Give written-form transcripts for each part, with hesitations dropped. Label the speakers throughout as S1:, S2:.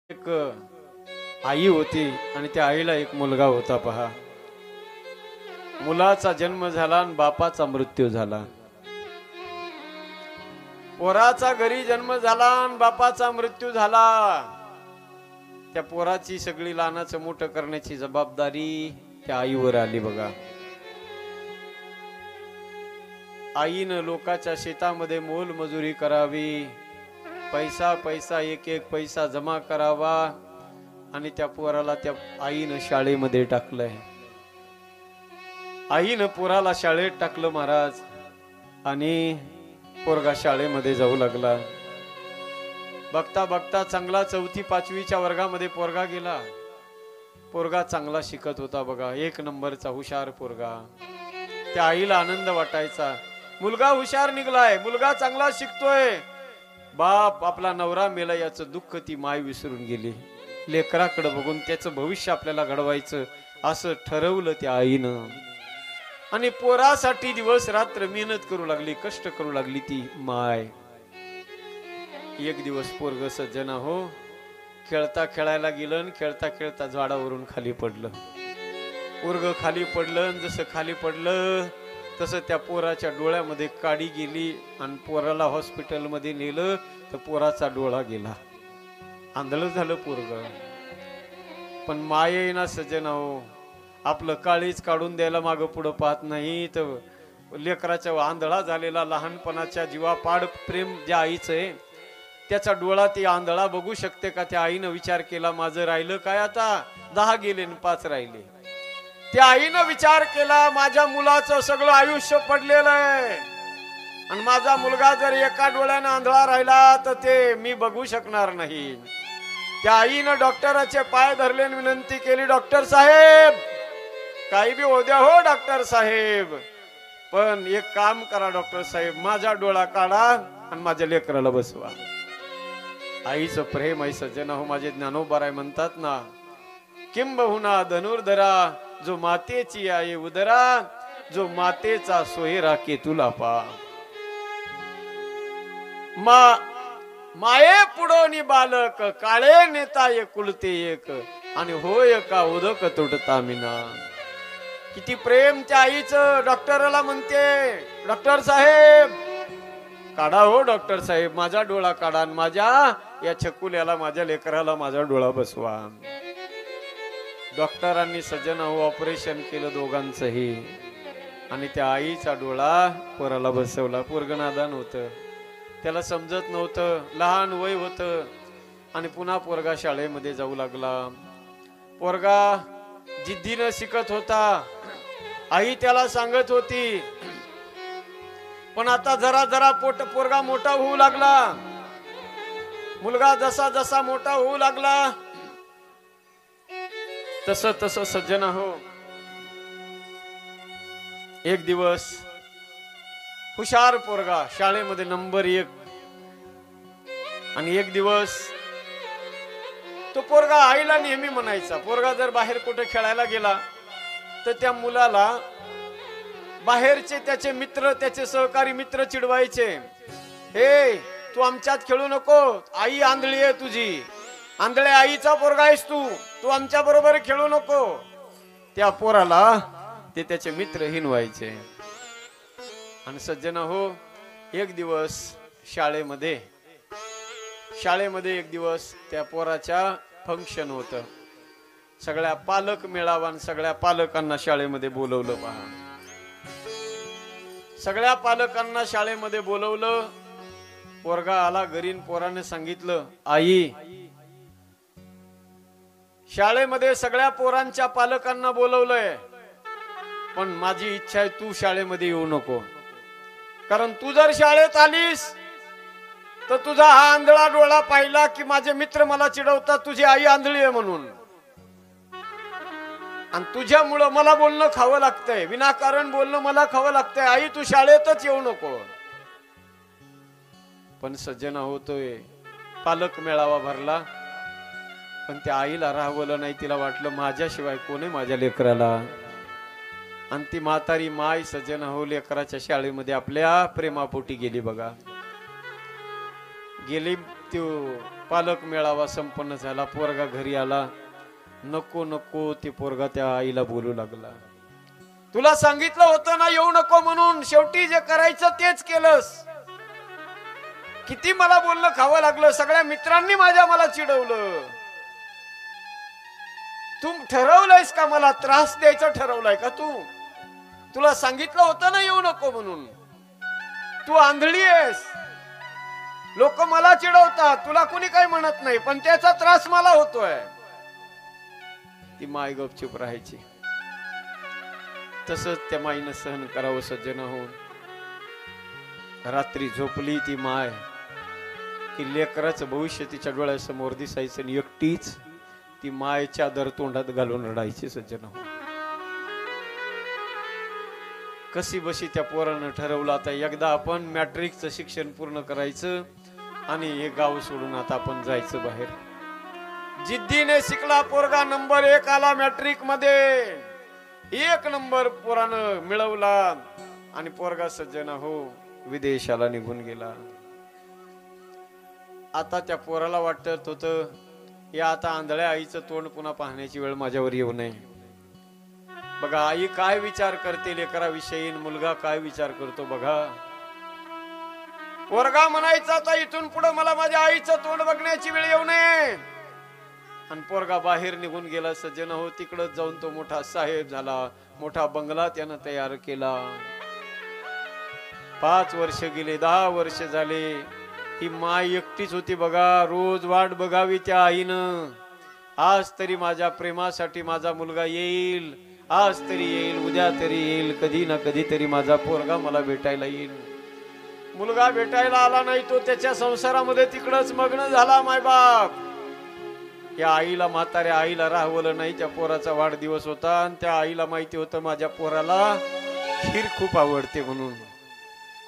S1: एक आई होती आणि त्या आईला एक मुलगा होता पहा. मुलाचा जन्म झाला आणि बापाचा मृत्यू झाला. पोराचा घरी जन्म झाला आणि बापाचा मृत्यू झाला. त्या पोराची सगळी लहानाचं मोठं करण्याची जबाबदारी त्या आईवर आली बघा. आईनं लोकांच्या शेतामध्ये मोलमजुरी करावी, पैसा पैसा एक एक पैसा जमा करावा आणि त्या पोराला त्या आईनं शाळेमध्ये टाकलंय. आईनं पोराला शाळेत टाकलं महाराज. आणि पोरगा शाळेमध्ये जाऊ लागला. बघता बघता चांगला 4थी 5वीच्या वर्गामध्ये पोरगा गेला. पोरगा चांगला शिकत होता बघा, 1 नंबरचा हुशार पोरगा. त्या आईला आनंद वाटायचा, मुलगा हुशार निघलाय, मुलगा चांगला शिकतोय. बाप आपला नवरा मेला याचं दुःख ती माय विसरून गेली. लेकराकडे बघून त्याचं भविष्य आपल्याला घडवायचं असं ठरवलं त्या आईनं. आणि पोरासाठी दिवस रात्र मेहनत करू लागली, कष्ट करू लागली ती माय. एक दिवस पोरग सज्जन हो खेळता खेळायला गेलं आणि खेळता खेळता झाडावरून खाली पडलं. पोरग खाली पडलं. जसं खाली पडलं तसं त्या पोराच्या डोळ्यामध्ये काडी गेली आणि पोराला हॉस्पिटलमध्ये नेलं तर पोराचा डोळा गेला. आंधळ झालं पोरग. पण माये ना सज्जन हो, आपलं काळीच काढून द्यायला मागं पुढं पाहत नाही. तर लेकराच्या आंधळा झालेला लहानपणाच्या जीवापाड प्रेम ज्या आईचं आहे, त्याचा डोळा ती आंधळा बघू शकते का? त्या आईनं विचार केला, माझं राहिलं काय आता? 10 गेले आणि 5 राहिले. त्या आईनं विचार केला, माझ्या मुलाचं सगळं आयुष्य पडलेलं आहे आणि माझा मुलगा जर एका डोळ्यानं आंधळा राहिला तर ते मी बघू शकणार नाही. त्या आईनं डॉक्टराचे पाय धरले आणि विनंती केली, डॉक्टर साहेब काही बी हो द्या हो डॉक्टर साहेब, पण एक काम करा डॉक्टर साहेब, माझा डोळा काढा आणि माझ्या लेकराला बसवा. आईचं प्रेम आहे सज्जन हो. माझे ज्ञानोबाराय म्हणतात ना, किंबहुना धनुर्धरा जो मातेची आहे उदरा, जो मातेचा सोयरा के तुला पा. माये पुढोनी बालक काळे नेता एकुलते एक आणि होय का उदक तुटता मिना. किती प्रेम त्या आईचं. डॉक्टरला म्हणते, डॉक्टर साहेब काढा हो डॉक्टर साहेब, माझा डोळा काढा आणि माझ्या या छकुल्याला माझ्या लेकराला माझा डोळा बसवा. डॉक्टरांनी सज्जन हो ऑपरेशन केलं दोघांचंही आणि त्या आईचा डोळा पोराला बसवला. पोरग नादान होतं, त्याला समजत नव्हतं, लहान वय होतं. आणि पुन्हा पोरगा शाळेमध्ये जाऊ लागला. पोरगा जिद्दीनं शिकत होता. आई त्याला सांगत होती, पण आता जरा जरा पोरगा मोठा होऊ लागला. मुलगा जसा जसा मोठा होऊ लागला तस तस सज्जन हो, एक दिवस हुशार पोरगा शाळेमध्ये नंबर 1. आणि एक दिवस तो पोरगा आईला नेहमी म्हणायचा, पोरगा जर बाहेर कुठे खेळायला गेला तर त्या मुलाला बाहेरचे त्याचे मित्र, त्याचे सहकारी मित्र चिडवायचे, हे तू आमच्यात खेळू नको, आई आंधळी आहे तुझी, आंधळ्या आईचा पोरगा आहेस तू आमच्या बरोबर खेळू नको. त्या पोराला ते त्याचे मित्र हिनवायचे. आणि सज्जन हो, एक दिवस शाळेमध्ये एक दिवस त्या पोराच्या फंक्शन होतं. सगळ्या पालक मेळावा आणि सगळ्या पालकांना शाळेमध्ये बोलवलं पहा. सगळ्या पालकांना शाळेमध्ये बोलवलं. पोरगा आला घरी. पोराने सांगितलं, आई शाळेमध्ये सगळ्या पोरांच्या पालकांना बोलवलंय, पण माझी इच्छा आहे तू शाळेमध्ये येऊ नको. कारण तू जर शाळेत आलीस तर तुझा हा आंधळा डोळा पाहिला की माझे मित्र मला चिडवतात तुझी आई आंधळी आहे म्हणून, आणि तुझ्यामुळं मला बोलणं खावं लागतंय, विनाकारण बोलणं मला खावं लागतंय. आई तू शाळेतच येऊ नको. पण सज्जन होतोय, पालक मेळावा भरला, पण त्या आईला राहवलं नाही. तिला वाटलं माझ्याशिवाय कोणी माझ्या लेकराला. आणि ती म्हातारी माय सज्जन हो लेकराच्या शाळेमध्ये आपल्या प्रेमापोटी गेली बघा. गेली. तो पालक मेळावा संपन्न झाला, पोरगा घरी आला. नको नको ते पोरगा त्या आईला बोलू लागला, तुला सांगितलं होतं ना येऊ नको म्हणून, शेवटी जे करायचं तेच केलंस. किती मला बोलणं खावं लागलं, सगळ्या मित्रांनी मला चिडवलं. तू ठरवलंयस का मला त्रास द्यायचा, ठरवलाय का तू? तुला सांगितलं होतं ना येऊ नको म्हणून. तू आंधळी आहेस, लोक मला चिडवतात, तुला कुणी काही म्हणत नाही, पण त्याचा त्रास मला होतोय. ती माय गपचूप राहायची. तसंच त्या माईनं सहन करावं सज्जन हो. रात्री झोपली ती माय की लेकराचं भविष्य तिच्या डोळ्यासमोर दिसायचं, आणि एकटीच ती मायच्या दर तोंडात घालून रडायची सज्जन हो. कशी बशी त्या पोरानं ठरवलं, आता एकदा आपण मॅट्रिकचं शिक्षण पूर्ण करायचं आणि हे गाव सोडून आता आपण जायचं बाहेर. जिद्दीने शिकला पोरगा, नंबर 1 आला मॅट्रिक मध्ये, 1 नंबर पोरानं मिळवला. आणि पोरगा सज्जन हो विदेशाला निघून गेला. आता त्या पोराला वाटत होतं, या आता आंधळ्या आईचं तोंड पुन्हा पाहण्याची वेळ माझ्यावर येऊ नये. बघा आई काय विचार करते लेकराविषयी, मुलगा काय विचार करतो बघा. पोरगा म्हणायचा आता इथून पुढे मला माझ्या आईचं तोंड बघण्याची वेळ येऊ नये. आणि पोरगा बाहेर निघून गेला सज्जन हो. तिकडच जाऊन तो मोठा साहेब झाला, मोठा बंगला त्यानं तयार केला. 5 वर्ष गेले, 10 वर्ष झाले. ही माय एकटीच होती बघा, रोज वाट बघावी त्या आईनं. आज तरी माझ्या प्रेमासाठी माझा मुलगा येईल, आज तरी येईल, उद्या तरी येईल, कधी ना कधी तरी माझा पोरगा मला भेटायला येईल. मुलगा भेटायला आला नाही, तो त्याच्या संसारामध्ये तिकडच मग्न झाला मायबाप. या आईला, म्हाताऱ्या आईला राहवलं नाही. त्या पोराचा वाढदिवस होता आणि त्या आईला माहिती होतं माझ्या पोराला खीर खूप आवडते म्हणून.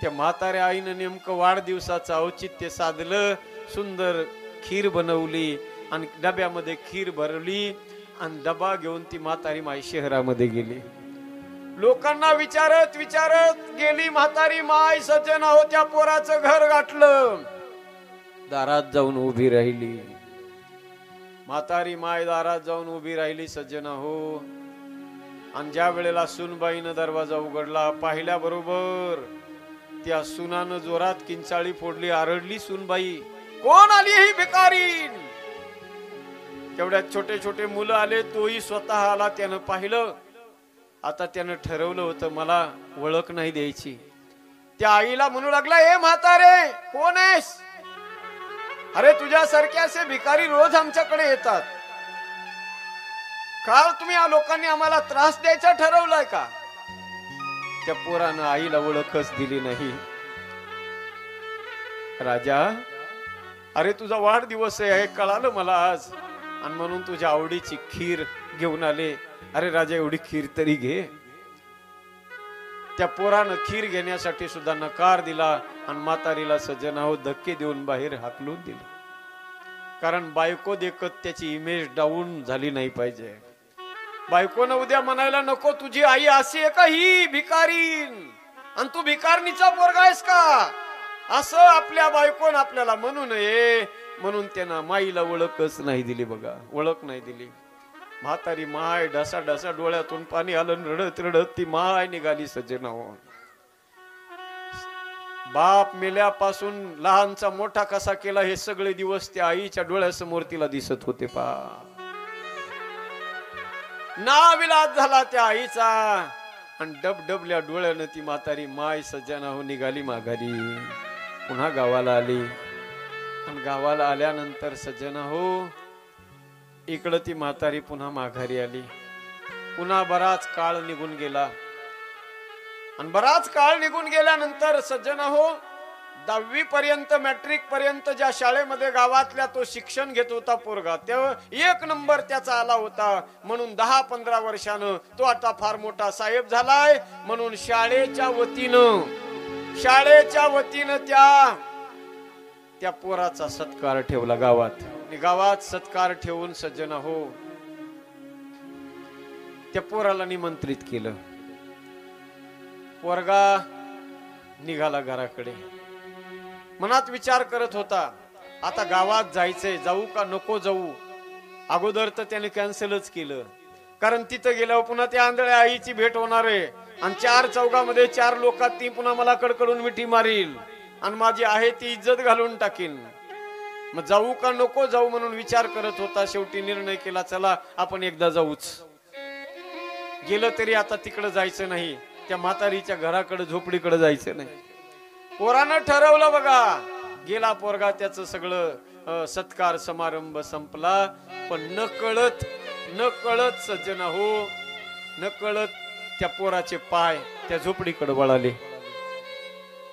S1: त्या म्हाताऱ्या आईनं नेमकं वाढदिवसाचं औचित्य साधलं, सुंदर खीर बनवली आणि डब्यामध्ये खीर भरली आणि डबा घेऊन ती म्हातारी माई शहरामध्ये गेली. लोकांना विचारत विचारत गेली म्हातारी माय. सज्जन हो त्या पोराचं घर गाठलं, दारात जाऊन उभी राहिली. म्हातारी माय दारात जाऊन उभी राहिली सज्जन हो. आणि ज्या वेळेला सुनबाईनं दरवाजा उघडला, पाहिल्या बरोबर त्या सुनानं जोरात किंचाळी फोडली, आरडली सुनबाई, कोण आली ही भिकारीन? तेवढ्यात छोटे छोटे मुलं आले, तोही स्वतः आला. त्यानं पाहिलं. आता त्यानं ठरवलं होतं मला ओळख नाही द्यायची. त्या आईला म्हणू लागला, ए म्हातारे कोण आहेस? अरे तुझ्यासारखे असे भिकारी रोज आमच्याकडे येतात, काल तुम्ही या लोकांनी आम्हाला त्रास द्यायचा ठरवलाय का? त्या पोरानं आईला ओळखच दिली नाही. राजा, अरे तुझा वाढदिवस आहे, कळालं मला आज, आणि म्हणून तुझ्या आवडीची खीर घेऊन आले. अरे राजा एवढी खीर तरी घे. त्या पोरानं खीर घेण्यासाठी सुद्धा नकार दिला आणि म्हातारीला सज्जनाहो धक्के देऊन बाहेर हाकलून दिलं. कारण बायको देखत त्याची इमेज डाऊन झाली नाही पाहिजे. बायकोनं उद्या म्हणायला नको तुझी आई अशी आहे का ही भिकारीन, आणि तू भिकारणीचा पोरगा आहेस का, असं आपल्या बायकोनं आपल्याला म्हणू नये. म्हणून त्यांना माईला ओळखच नाही दिली बघा, ओळख नाही दिली. म्हातारी माय ढसा ढसा डोळ्यातून पाणी आलं, रडत रडत ती माय निघाली सज्जनाहो. बाप मेल्यापासून लहानचा मोठा कसा केला हे सगळे दिवस त्या आईच्या डोळ्यासमोर तिला दिसत होते. नाविलाज झाला त्या आईचा, आणि डबडबल्या डोळ्यानं ती म्हातारी माय सज्जनाहो निघाली माघारी. पुन्हा गावाला आली, आणि गावाला आल्यानंतर सज्जनाहो इकडं ती म्हातारी पुन्हा माघारी आली. पुन्हा बराच काळ निघून गेला, आणि बराच काळ निघून गेल्यानंतर सज्जनाहो 10वी पर्यंत, मॅट्रिक पर्यंत ज्या शाळेमध्ये गावातल्या तो शिक्षण घेत होता पोरगा, तेव्हा 1 नंबर त्याचा आला होता. म्हणून 10-15 वर्षानं तो आता फार मोठा साहेब झालाय. म्हणून शाळेच्या वतीनं त्या पोराचा सत्कार ठेवला गावात. गावात सत्कार ठेवून सज्जनाहो त्या पोराला निमंत्रित केलं. पोरगा निघाला घराकडे. मनात विचार करत होता, आता गावात जायचंय, जाऊ का नको जाऊ? अगोदर तर त्याने कॅन्सलच केलं, कारण तिथं गेल्यावर पुन्हा त्या आंधळ्या आईची भेट होणार आहे आणि 4 चौघामध्ये 4 लोकात ती पुन्हा मला कडकडून मिठी मारील आणि माझी आहे ती इज्जत घालून टाकीन. मग जाऊ का नको जाऊ म्हणून विचार करत होता. शेवटी निर्णय केला, चला आपण एकदा जाऊच. गेलं तरी आता तिकडे जायचं नाही, त्या म्हातारीच्या घराकडे झोपडीकडे जायचं नाही. पोरानं ठरवलं बघा. गेला पोरगा, त्याचं सगळं सत्कार समारंभ संपला. पण न कळत सज्जना हो, न कळत त्या पोराचे पाय त्या झोपडीकडे वळाले.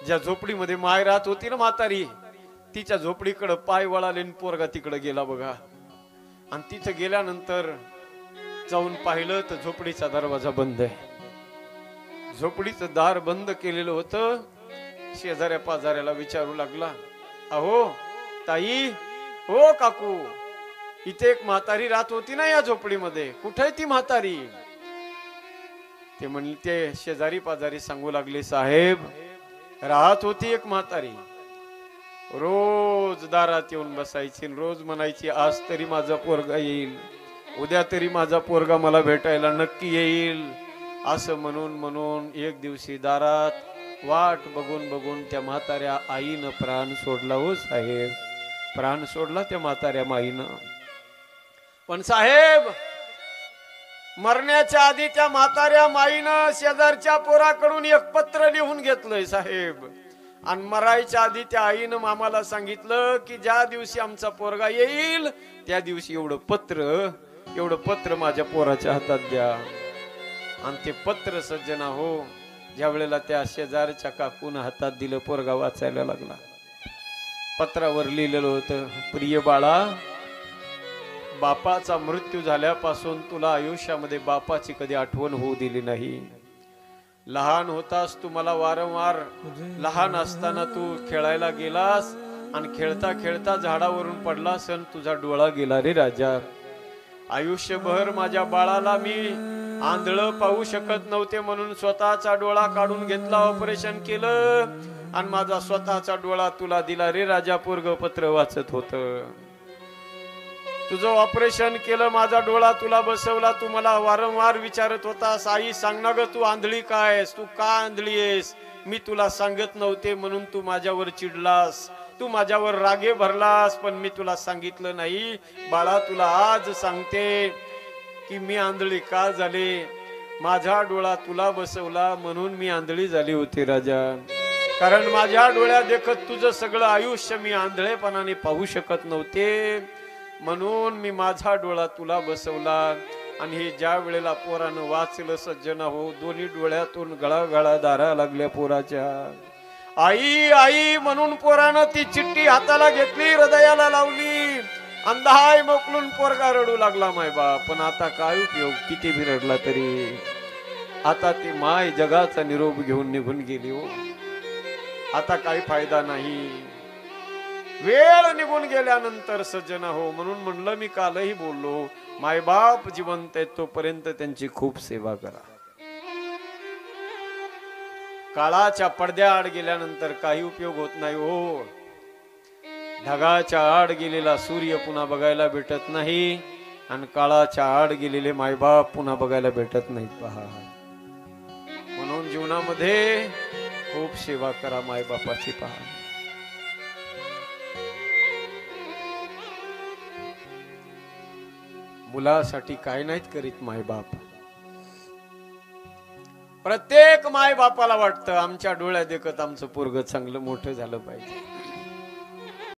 S1: ज्या झोपडीमध्ये माय राहत होती ना म्हातारी, तिच्या झोपडीकडे पाय वळाले आणि पोरगा तिकडे गेला बघा. आणि तिथं गेल्यानंतर जाऊन पाहिलं तर झोपडीचा दरवाजा बंद आहे. झोपडीचं दार बंद केलेलं होतं. शेजाऱ्या पाजाऱ्याला विचारू लागला, अहो ताई, हो काकू, इथे एक म्हातारी राहत होती ना या झोपडीमध्ये, कुठे ती म्हातारी? ते म्हणले, ते शेजारी पाजारी सांगू लागले, साहेब राहत होती एक म्हातारी, रोज दारात येऊन बसायची, रोज म्हणायची आज तरी माझा पोरगा येईल, उद्या तरी माझा पोरगा मला भेटायला नक्की येईल. असं म्हणून म्हणून एक दिवशी दारात वाट बघून बघून त्या म्हाताऱ्या आईनं प्राण सोडला. हो साहेब, प्राण सोडला त्या म्हाताऱ्या माईनं. पण साहेब, मरण्याच्या आधी त्या म्हाताऱ्या माईनं शेजारच्या पोराकडून एक पत्र लिहून घेतलंय साहेब. आणि मरायच्या आधी त्या आईनं आम्हाला सांगितलं की ज्या दिवशी आमचा पोरगा येईल त्या दिवशी एवढं पत्र माझ्या पोराच्या हातात द्या. आणि ते पत्र सज्जना हो, ज्या वेळेला त्या शेजारच्या काकून हातात दिलं, पोरगा वाचायला लागला. पत्रावर लिहिलेलं होतं, प्रिय बाळा, बापाचा मृत्यू झाल्यापासून तुला आयुष्यामध्ये बापाची कधी आठवण होऊ दिली नाही. लहान होतास तू, मला वारंवार लहान असताना तू खेळायला गेलास आणि खेळता खेळता झाडावरून पडलास आणि तुझा डोळा गेला रे राजा. आयुष्यभर माझ्या बाळाला मी आंधळं पाहू शकत नव्हते म्हणून स्वतःचा डोळा काढून घेतला, ऑपरेशन केलं आणि माझा स्वतःचा डोळा तुला दिला रे राजा. पोरग पत्र वाचत होत, तुझं ऑपरेशन केलं, माझा डोळा तुला बसवला. तू मला वारंवार विचारत होतास, आई सांग ना ग, तू आंधळी काय आहेस, तू का आंधळी आहेस? मी तुला सांगत नव्हते म्हणून तू माझ्यावर चिडलास, तू माझ्यावर रागे भरलास, पण मी तुला सांगितलं नाही. बाळा, तुला आज सांगते की मी आंधळी का झाले. माझा डोळा तुला बसवला म्हणून मी आंधळी झाली होती राजा. कारण माझ्या डोळ्या देखत तुझं सगळं आयुष्य मी आंधळेपणाने पाहू शकत नव्हते, म्हणून मी माझा डोळा तुला बसवला. आणि हे ज्या वेळेला पोरानं वाचलं सज्जना हो, दोन्ही डोळ्यातून गळागळा धारा लागल्या पोराच्या. आई आई म्हणून पोरानं ती चिठ्ठी हाताला घेतली, हृदयाला लावली, अंधाय मोकलून पोरगा रडू लागला. माय बाप, पण आता काय उपयोग, किती भी रडला तरी. आता ती माय जगाचा निरोप घेऊन निघून गेली हो, आता काही फायदा नाही. वेळ निघून गेल्यानंतर सज्जना हो, म्हणून म्हणलं मी कालही बोललो, मायबाप जिवंत आहेत तोपर्यंत त्यांची खूप सेवा करा. काळाच्या पडद्याआड गेल्यानंतर काही उपयोग होत नाही हो. ढगाच्या आड गेलेला सूर्य पुन्हा बघायला भेटत नाही आणि काळाच्या आड गेलेले मायबाप पुन्हा बघायला भेटत नाहीत. पहा, म्हणून जीवनामध्ये खूप सेवा करा मायबापाची. पहा, मुलासाठी काय नाहीत करीत मायबाप. प्रत्येक माय बापाला वाटतं आमच्या डोळ्या देखत आमचं पोरग चांगलं मोठं झालं पाहिजे.